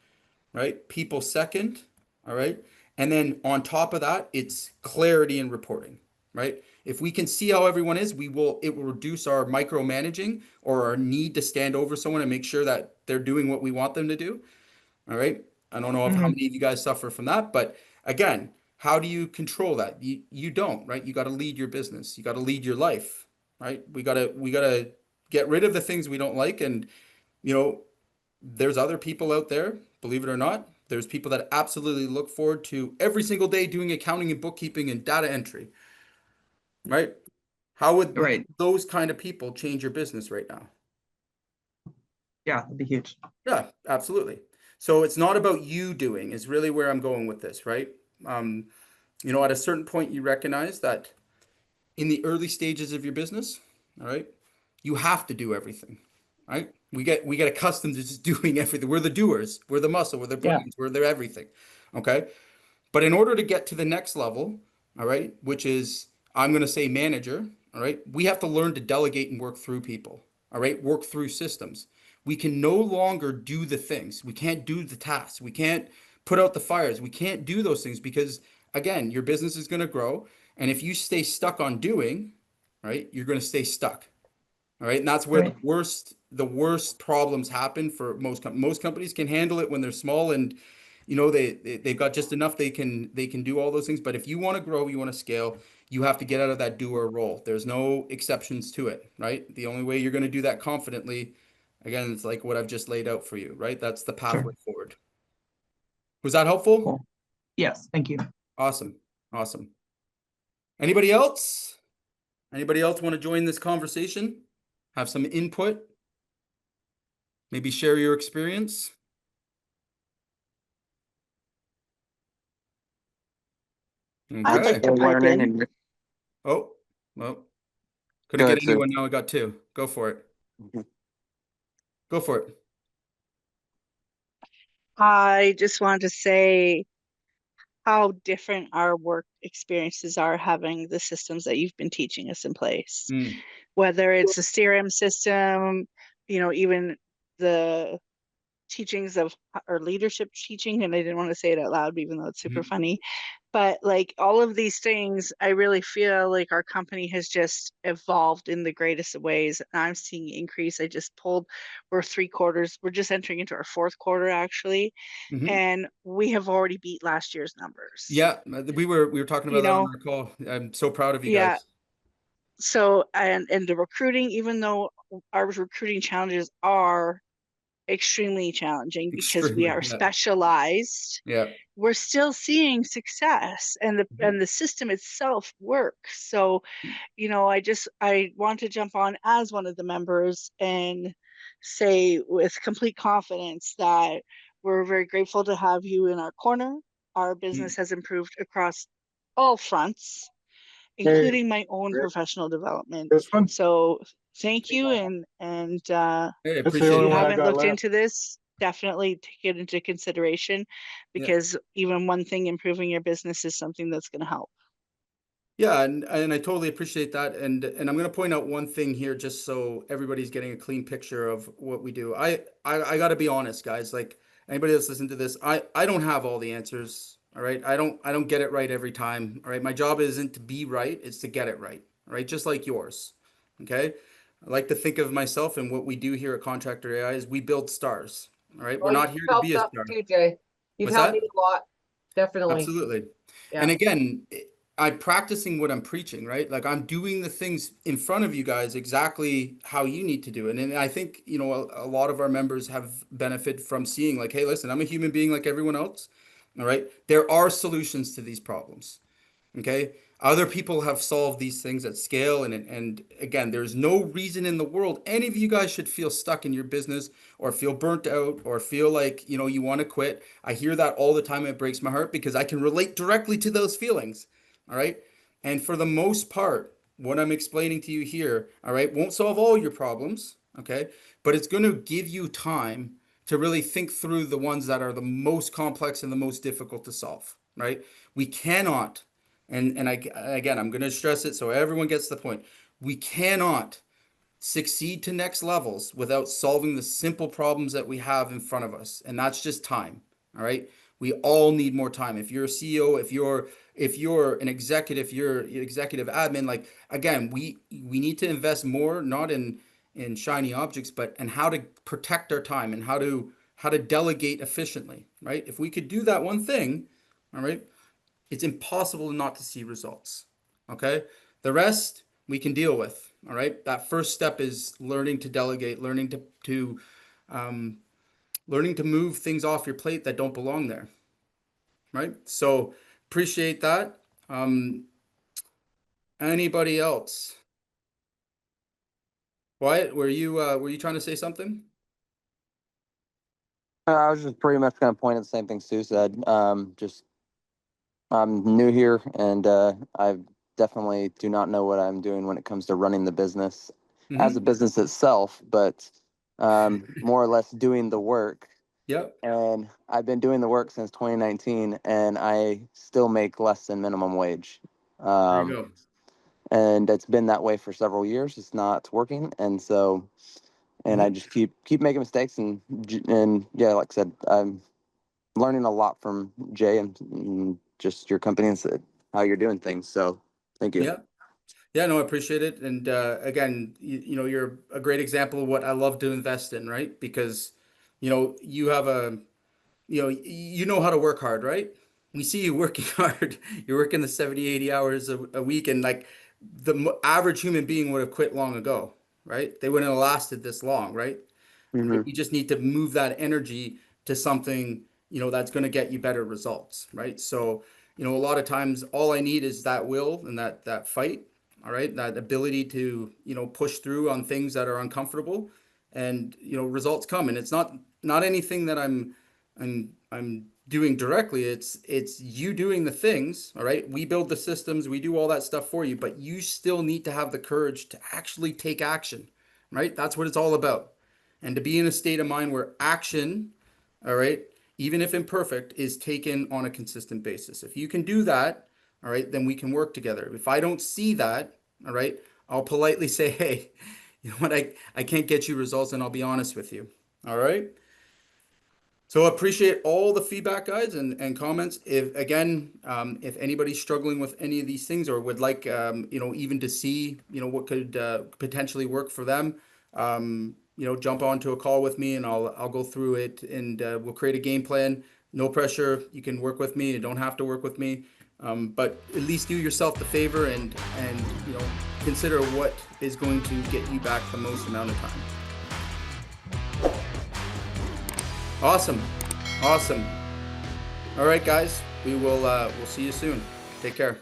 right? People second, all right? And then on top of that, it's clarity and reporting, right? If we can see how everyone is, it will reduce our micromanaging or our need to stand over someone and make sure that they're doing what we want them to do. All right. I don't know if how Mhm. many of you guys suffer from that, but again, how do you control that? You don't, right? You got to lead your business. You got to lead your life, right? We gotta get rid of the things we don't like. And you know, there's other people out there, believe it or not, there's people that absolutely look forward to every single day doing accounting and bookkeeping and data entry, right? How would Right. those kind of people change your business right now? Yeah. It'd be huge. Yeah, absolutely. So it's not about you doing, is really where I'm going with this, right? Um, you know, at a certain point, you recognize that in the early stages of your business, all right, you have to do everything, right? We get accustomed to just doing everything. We're the doers. We're the muscle. We're the Yeah. brains. We're the everything. Okay. But in order to get to the next level, all right, which is, I'm going to say manager, all right, we have to learn to delegate and work through people, all right, work through systems. We can no longer do the things. We can't do the tasks. We can't put out the fires. We can't do those things because, again, your business is going to grow. And if you stay stuck on doing, right, you're going to stay stuck. All right. And that's where Right. the worst problems happen for most companies can handle it when they're small and, you know, they've got just enough they can do all those things. But if you want to grow, you want to scale, you have to get out of that doer role. There's no exceptions to it, right? The only way you're going to do that confidently, again, it's like what I've just laid out for you, right? That's the pathway forward. Was that helpful? Cool. Yes, thank you. Awesome. Awesome. Anybody else? Anybody else want to join this conversation? Have some input? Maybe share your experience? I'll Okay. just pipe in. Oh, well, couldn't Go get ahead, Sue. anyone. Now I got two. Go for it. Mhm. Go for it. I just wanted to say how different our work experiences are having the systems that you've been teaching us in place. Mm, Whether it's the CRM system, even the teachings of or leadership teaching, and I didn't want to say it out loud, even though it's super Mhm. funny. But like all of these things, I really feel like our company has just evolved in the greatest of ways. And I'm seeing increase. We're 3/4, we're just entering into our 4th quarter actually. Mhm. And we have already beat last year's numbers. Yeah, we were talking about You that on know, our call. I'm so proud of you yeah. guys. So, and the recruiting, even though our recruiting challenges are extremely challenging because we Extremely. are Yeah. specialized, Yeah. we're still seeing success, and Mhm. the system itself works. So, I want to jump on as one of the members and say with complete confidence that we're very grateful to have you in our corner. Our business has improved across all fronts, including my own Rick, professional development. This one? So thank you. And Hey, That's the appreciate only if you it. one I haven't got looked left. into this, definitely take it into consideration, Yeah. because even one thing improving your business is something that's going to help. Yeah, and I totally appreciate that. And I'm going to point out one thing here, just so everybody's getting a clean picture of what we do. I got to be honest, guys. Like anybody that's listening to this, I don't have all the answers. All right, I don't get it right every time. All right, my job isn't to be right; it's to get it right. All right, just like yours. Okay, I like to think of myself and what we do here at Contractor AI is we build stars. All right, we're Well, not you've here to be helped a us star. too, Jay. You've What's helped that? me a lot, definitely. Absolutely. Yeah. And again, I'm practicing what I'm preaching, right? Like I'm doing the things in front of you guys exactly how you need to do it. And I think, you know, a lot of our members have benefited from seeing like, hey, listen, I'm a human being like everyone else. All right. There are solutions to these problems. Okay. Other people have solved these things at scale. And again, there's no reason in the world any of you guys should feel stuck in your business or feel burnt out or feel like, you know, you want to quit. I hear that all the time. It breaks my heart because I can relate directly to those feelings. All right. And for the most part, what I'm explaining to you here, all right, won't solve all your problems. Okay. But it's going to give you time to really think through the ones that are the most complex and the most difficult to solve. Right. We cannot again, I'm going to stress it so everyone gets the point. We cannot succeed to next levels without solving the simple problems that we have in front of us, and that's just time. All right, we all need more time. If you're a CEO, if you're an executive, if you're executive admin, like again, we need to invest more, not in shiny objects, but in how to protect our time and how to delegate efficiently. Right? If we could do that one thing, all right, it's impossible not to see results. Okay. The rest we can deal with. All right. That first step is learning to delegate, learning to move things off your plate that don't belong there. Right. So appreciate that. Anybody else? Wyatt, were you trying to say something? I was just pretty much going to point at the same thing Sue said. Just I'm new here, and I definitely do not know what I'm doing when it comes to running the business as a business itself, but more or less doing the work. Yep. And I've been doing the work since 2019, and I still make less than minimum wage. There you go. And it's been that way for several years. It's not working, and so, and I just keep making mistakes, and yeah, like I said, I'm learning a lot from Jay and just your company and how you're doing things. So thank you. Yeah. Yeah, no, I appreciate it. And again, you know, you're a great example of what I love to invest in, right? Because, you know, you have you know how to work hard, right? We see you working hard. You're working the 70, 80 hours a week, and like the average human being would have quit long ago, right? They wouldn't have lasted this long, right? Mm-hmm. You just need to move that energy to something, you know, that's going to get you better results, right? So, you know, a lot of times all I need is that will and that fight, all right? That ability to, you know, push through on things that are uncomfortable, and, you know, results come. And it's not anything that I'm doing directly. It's you doing the things, all right? We build the systems, we do all that stuff for you, but you still need to have the courage to actually take action, right? That's what it's all about. And to be in a state of mind where action, all right, even if imperfect, is taken on a consistent basis. If you can do that, all right, then we can work together. If I don't see that, all right, I'll politely say, hey, you know what, I can't get you results, and I'll be honest with you. All right. So I appreciate all the feedback, guys, and comments. If if anybody's struggling with any of these things, or would like, you know, even to see, you know, what could potentially work for them, you know, jump onto a call with me, and I'll go through it, and we'll create a game plan. No pressure. You can work with me. You don't have to work with me, but at least do yourself the favor and you know, consider what is going to get you back the most amount of time. Awesome. All right, guys, we'll see you soon. Take care.